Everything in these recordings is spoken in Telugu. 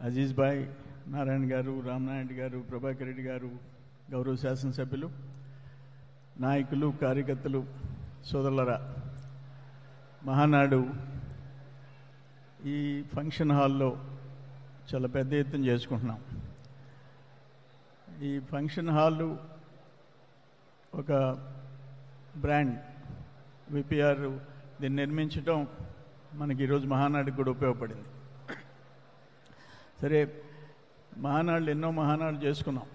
అజీజ్ భాయ్, నారాయణ గారు, రామనాయుడు గారు, ప్రభాకర్ రెడ్డి గారు, గౌరవ శాసనసభ్యులు, నాయకులు, కార్యకర్తలు, సోదరులరా, మహానాడు ఈ ఫంక్షన్ హాల్లో చాలా పెద్ద ఎత్తున చేసుకుంటున్నాం. ఈ ఫంక్షన్ హాలు ఒక బ్రాండ్, విపిఆర్ దీన్ని నిర్మించడం మనకి ఈరోజు మహానాడుకి కూడా ఉపయోగపడింది. సరే, మహానాడులు ఎన్నో మహానాడులు చేసుకున్నాం.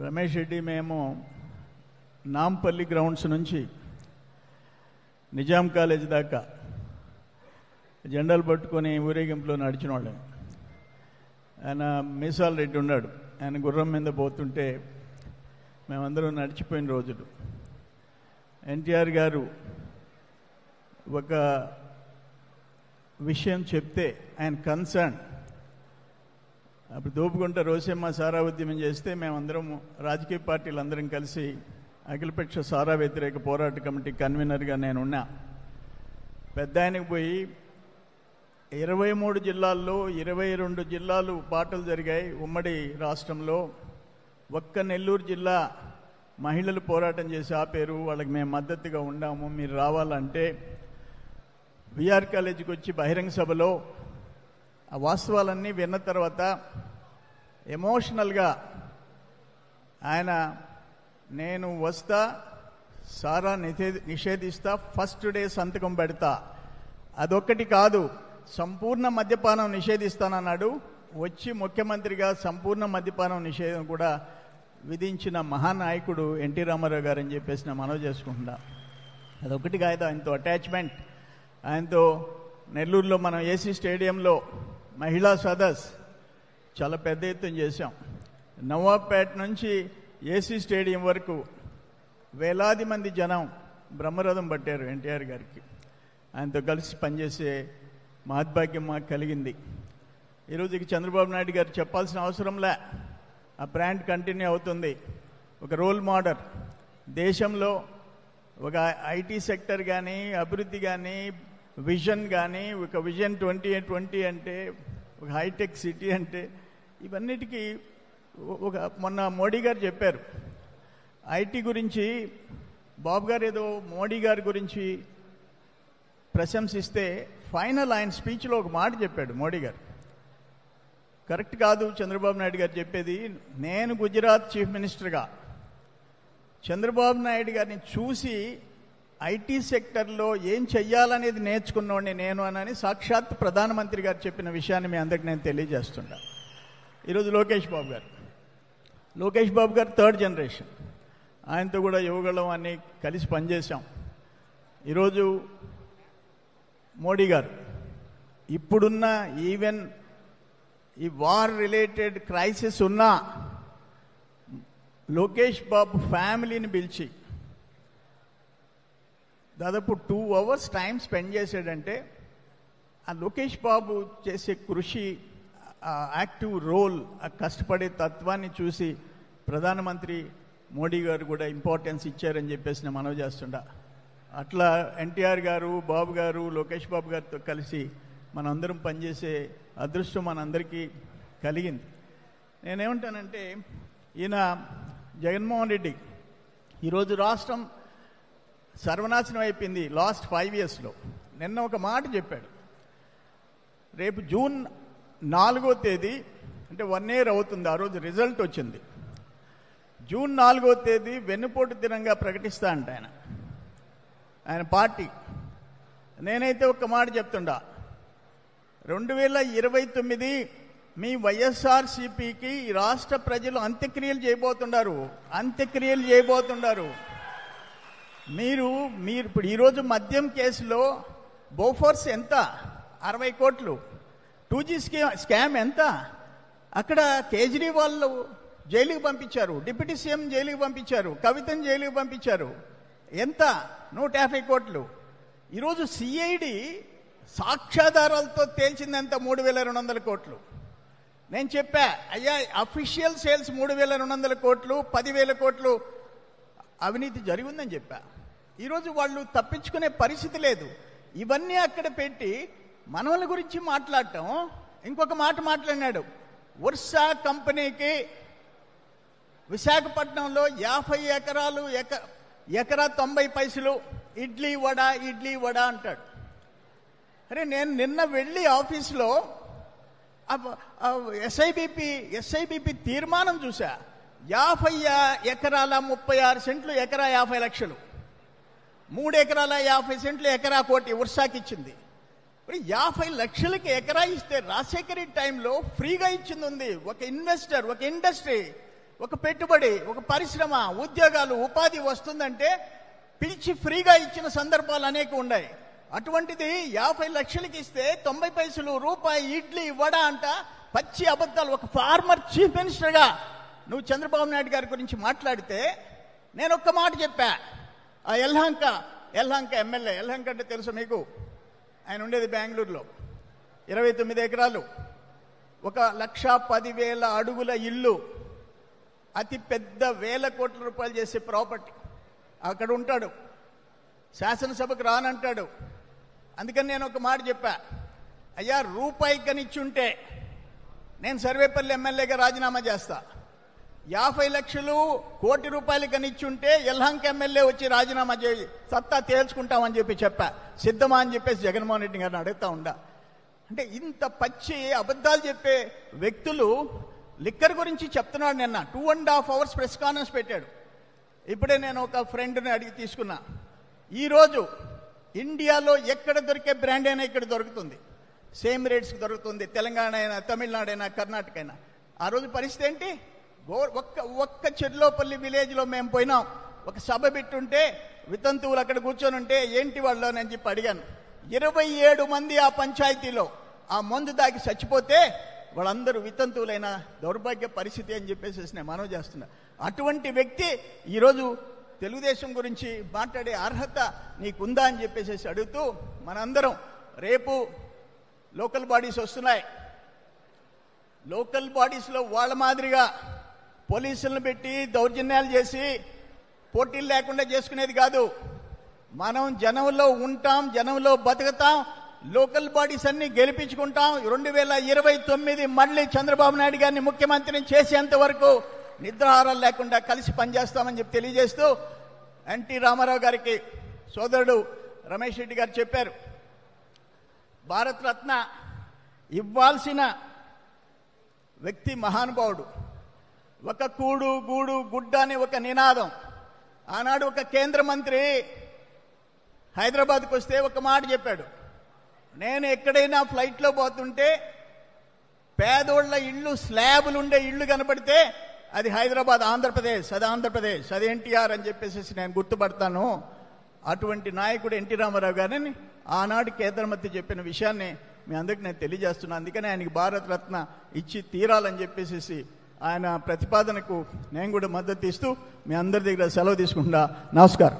రమేష్ రెడ్డి మేము నాంపల్లి గ్రౌండ్స్ నుంచి నిజాం కాలేజ్ దాకా జెండాలు పట్టుకొని ఊరేగింపులో నడిచిన వాళ్ళని. ఆయన మీసాల్ రెడ్డి ఉన్నాడు, ఆయన గుర్రం మీద పోతుంటే మేమందరం నడిచిపోయిన రోజులు. ఎన్టీఆర్ గారు ఒక విషయం చెప్తే ఆయన కన్సర్న్, అప్పుడు దోపుకుంట రోసమ్మ సారా ఉద్యమం చేస్తే మేమందరం రాజకీయ పార్టీలు అందరం కలిసి అఖిలపక్ష సారా వ్యతిరేక పోరాట కమిటీ కన్వీనర్గా నేనున్నా. పెద్ద ఆయనకు పోయి 23 జిల్లాల్లో 22 జిల్లాలు పాటలు జరిగాయి ఉమ్మడి రాష్ట్రంలో. ఒక్క నెల్లూరు జిల్లా మహిళలు పోరాటం చేసి ఆపేరు, వాళ్ళకి మేము మద్దతుగా ఉన్నాము, మీరు రావాలంటే విఆర్ కాలేజీకి వచ్చి బహిరంగ సభలో ఆ వాస్తవాలన్నీ విన్న తర్వాత ఎమోషనల్గా ఆయన, నేను వస్తా, సారా నిషేధిస్తా, ఫస్ట్ డే సంతకం పెడతా, అదొక్కటి కాదు సంపూర్ణ మద్యపానం నిషేధిస్తానన్నాడు. వచ్చి ముఖ్యమంత్రిగా సంపూర్ణ మద్యపానం నిషేధం కూడా విధించిన మహానాయకుడు ఎన్టీ రామారావు గారు అని చెప్పేసి నేను మనవి చేసుకుంటున్నా. అదొకటి కాదు, ఆయనతో అటాచ్మెంట్. ఆయనతో నెల్లూరులో మనం ఏసీ స్టేడియంలో మహిళా సదస్ చాలా పెద్ద ఎత్తున చేశాం. నవాబ్పేట నుంచి ఏసీ స్టేడియం వరకు వేలాది మంది జనం బ్రహ్మరథం పట్టారు ఎన్టీఆర్ గారికి. ఆయనతో కలిసి పనిచేసే మహద్భాగ్యం మాకు కలిగింది. ఈరోజుకి చంద్రబాబు నాయుడు గారు చెప్పాల్సిన అవసరంలే, ఆ బ్రాండ్ కంటిన్యూ అవుతుంది. ఒక రోల్ మోడల్ దేశంలో, ఒక ఐటీ సెక్టర్ కానీ, అభివృద్ధి కానీ, విజన్ కానీ, ఒక విజన్ 2020 అంటే, ఒక హైటెక్ సిటీ అంటే, ఇవన్నిటికీ ఒక మొన్న మోడీ గారు చెప్పారు ఐటీ గురించి. బాబు గారు ఏదో మోడీ గారి గురించి ప్రశంసిస్తే ఫైనల్ ఆయన స్పీచ్లో ఒక మాట చెప్పాడు మోడీ గారు. కరెక్ట్ కాదు చంద్రబాబు నాయుడు గారు చెప్పేది. నేను గుజరాత్ చీఫ్ మినిస్టర్గా చంద్రబాబు నాయుడు గారిని చూసి ఐటీ సెక్టర్లో ఏం చెయ్యాలనేది నేర్చుకున్నవాడిని నేను అని సాక్షాత్ ప్రధానమంత్రి గారు చెప్పిన విషయాన్ని మీ అందరికి నేను తెలియజేస్తున్నా. ఈరోజు లోకేష్ బాబు గారు థర్డ్ జనరేషన్, ఆయనతో కూడా యువగళం అన్నీ కలిసి పనిచేశాం. ఈరోజు మోడీ గారు ఇప్పుడున్న ఈవెన్ ఈ వార్ రిలేటెడ్ క్రైసిస్ ఉన్నా లోకేష్ బాబు ఫ్యామిలీని పిలిచి దాదాపు 2 hours టైం స్పెండ్ చేసాడంటే ఆ లోకేష్ బాబు చేసే కృషి, యాక్టివ్ రోల్, ఆ కష్టపడే తత్వాన్ని చూసి ప్రధానమంత్రి మోడీ గారు కూడా ఇంపార్టెన్స్ ఇచ్చారని చెప్పేసి నేను మనవి చేస్తుండా. అట్లా ఎన్టీఆర్ గారు, బాబు గారు, లోకేష్ బాబు గారితో కలిసి మనందరం పనిచేసే అదృష్టం మనందరికీ కలిగింది. నేనేమంటానంటే, ఈయన జగన్మోహన్ రెడ్డి ఈరోజు రాష్ట్రం సర్వనాశనం అయిపోయింది లాస్ట్ 5 yearsలో. నిన్న ఒక మాట చెప్పాడు, రేపు జూన్ 4వ తేదీ అంటే 1 year అవుతుంది, ఆ రోజు రిజల్ట్ వచ్చింది. జూన్ 4వ తేదీ వెన్నుపోటు దినంగా ప్రకటిస్తా అంట ఆయన పార్టీ. నేనైతే ఒక్క మాట చెప్తుండా, 2029 మీ వైఎస్ఆర్సీపీకి రాష్ట్ర ప్రజలు అంత్యక్రియలు చేయబోతున్నారు. మీరు ఇప్పుడు ఈరోజు మద్యం కేసులో బోఫోర్స్ ఎంత, 60 కోట్లు, 2G స్కామ్ ఎంత, అక్కడ కేజ్రీవాల్ జైలుకి పంపించారు, డిప్యూటీ సీఎం జైలుకి పంపించారు, కవితను జైలుకి పంపించారు, ఎంత, 150 కోట్లు. ఈరోజు సిఐడి సాక్ష్యాధారాలతో తేల్చింది ఎంత, 3,200 కోట్లు. నేను చెప్పా, అయ్యా అఫీషియల్ సేల్స్ 3,200 కోట్లు, 10,000 కోట్లు అవినీతి జరిగిందని చెప్పా. ఈరోజు వాళ్ళు తప్పించుకునే పరిస్థితి లేదు. ఇవన్నీ అక్కడ పెట్టి మనవల గురించి మాట్లాడటం. ఇంకొక మాట మాట్లాడినాడు, వర్షా కంపెనీకి విశాఖపట్నంలో 50 ఎకరాలు, ఎకరా 90 పైసలు ఇడ్లీ వడ అంటాడు. అరే నేను నిన్న వెళ్ళి ఆఫీస్లో ఎస్ఐబిపి తీర్మానం చూసా. 50 ఎకరాల 36 సెంట్లు ఎకరా 50 లక్షలు, 3 ఎకరాల 50 సెంట్లు ఎకరా 1 కోటి వర్షాకి ఇచ్చింది. మరి 50 లక్షలకి ఎకరా ఇస్తే రాజశేఖరి టైంలో ఫ్రీగా ఇచ్చింది ఉంది. ఒక ఇన్వెస్టర్, ఒక ఇండస్ట్రీ, ఒక పెట్టుబడి, ఒక పరిశ్రమ, ఉద్యోగాలు, ఉపాధి వస్తుందంటే పిలిచి ఫ్రీగా ఇచ్చిన సందర్భాలు అనేక ఉన్నాయి. అటువంటిది 50 లక్షలకి ఇస్తే 90 పైసలు, రూపాయి ఇడ్లీ వడ అంట పచ్చి అబద్ధాలు. ఒక ఫార్మర్ చీఫ్ మినిస్టర్గా నువ్వు చంద్రబాబు నాయుడు గారి గురించి మాట్లాడితే నేను ఒక్క మాట చెప్పా. ఆ యలహంక ఎమ్మెల్యే, యలహంక అంటే తెలుసు మీకు, ఆయన ఉండేది బెంగళూరులో, 29 ఎకరాలు, 1,10,000 అడుగుల ఇల్లు, అతి పెద్ద 1,000 కోట్ల రూపాయలు చేసే ప్రాపర్టీ. అక్కడ ఉంటాడు, శాసనసభకు రానంటాడు. అందుకని నేను ఒక మాట చెప్పా, అయ్యా రూపాయి కనిచ్చుంటే నేను సర్వేపల్లి ఎమ్మెల్యేగా రాజీనామా చేస్తా. 50 లక్షలు, 1 కోటి రూపాయలు కనిచ్చుంటే యలహంక ఎమ్మెల్యే వచ్చి రాజీనామా చేయి, సత్తా తేల్చుకుంటామని చెప్పా. సిద్ధమా అని చెప్పేసి జగన్మోహన్ రెడ్డి గారిని అడుగుతా ఉండా. అంటే ఇంత పచ్చి అబద్ధాలు చెప్పే వ్యక్తులు లిక్కర్ గురించి చెప్తున్నాడు. నిన్న 2.5 అవర్స్ ప్రెస్ కాన్ఫరెన్స్ పెట్టాడు. ఇప్పుడే నేను ఒక ఫ్రెండ్ని అడిగి తీసుకున్నా. ఈరోజు ఇండియాలో ఎక్కడ దొరికే బ్రాండ్ అయినా ఇక్కడ దొరుకుతుంది, సేమ్ రేట్స్కి దొరుకుతుంది. తెలంగాణ అయినా, తమిళనాడు అయినా, కర్ణాటక అయినా. ఆ రోజు పరిస్థితి ఏంటి? ఒక్క చెర్లోపల్లి విలేజ్లో మేము పోయినాం. ఒక సభ పెట్టుంటే వితంతువులు అక్కడ కూర్చొని ఉంటే ఏంటి వాళ్ళు అని చెప్పి అడిగాను. 27 మంది ఆ పంచాయతీలో ఆ మందు దాగి చచ్చిపోతే వాళ్ళందరూ వితంతువులైన దౌర్భాగ్య పరిస్థితి అని చెప్పేసి నేను మనవి చేస్తున్నా. అటువంటి వ్యక్తి ఈరోజు తెలుగుదేశం గురించి మాట్లాడే అర్హత నీకుందా అని చెప్పేసి అడుగుతూ, మనందరం రేపు లోకల్ బాడీస్ వస్తున్నాయి. లోకల్ బాడీస్లో వాళ్ళ మాదిరిగా పోలీసులను పెట్టి దౌర్జన్యాలు చేసి పోటీలు లేకుండా చేసుకునేది కాదు. మనం జనంలో ఉంటాం, జనంలో బతుకుతాం, లోకల్ బాడీస్ అన్ని గెలిపించుకుంటాం. 2029 మళ్ళీ చంద్రబాబు నాయుడు గారిని ముఖ్యమంత్రిని చేసేంత వరకు నిద్రాహారాలు లేకుండా కలిసి పనిచేస్తామని చెప్పి తెలియజేస్తూ, ఎన్టీ రామారావు గారికి సోదరుడు రమేష్ రెడ్డి గారు చెప్పారు, భారతరత్న ఇవ్వాల్సిన వ్యక్తి మహానుభావుడు. ఒక కూడు గూడు గుడ్డ అని ఒక నినాదం. ఆనాడు ఒక కేంద్ర మంత్రి హైదరాబాద్కు వస్తే ఒక మాట చెప్పాడు, నేను ఎక్కడైనా ఫ్లైట్లో పోతుంటే పేదోళ్ల ఇళ్ళు, స్లాబులు ఉండే ఇళ్ళు కనపడితే అది హైదరాబాద్, ఆంధ్రప్రదేశ్, అది ఎన్టీఆర్ అని చెప్పేసి నేను గుర్తుపడతాను. అటువంటి నాయకుడు ఎన్టీ రామారావు గారిని ఆనాడు కేంద్ర మంత్రి చెప్పిన విషయాన్ని మీ అందరికీ నేను తెలియజేస్తున్నాను. అందుకని ఆయనకి భారతరత్న ఇచ్చి తీరాలని చెప్పేసి ఆయన ప్రతిపాదనకు నేను కూడా మద్దతు ఇస్తూ మీ అందరి దగ్గర సెలవు తీసుకుంటున్నా. నమస్కారం.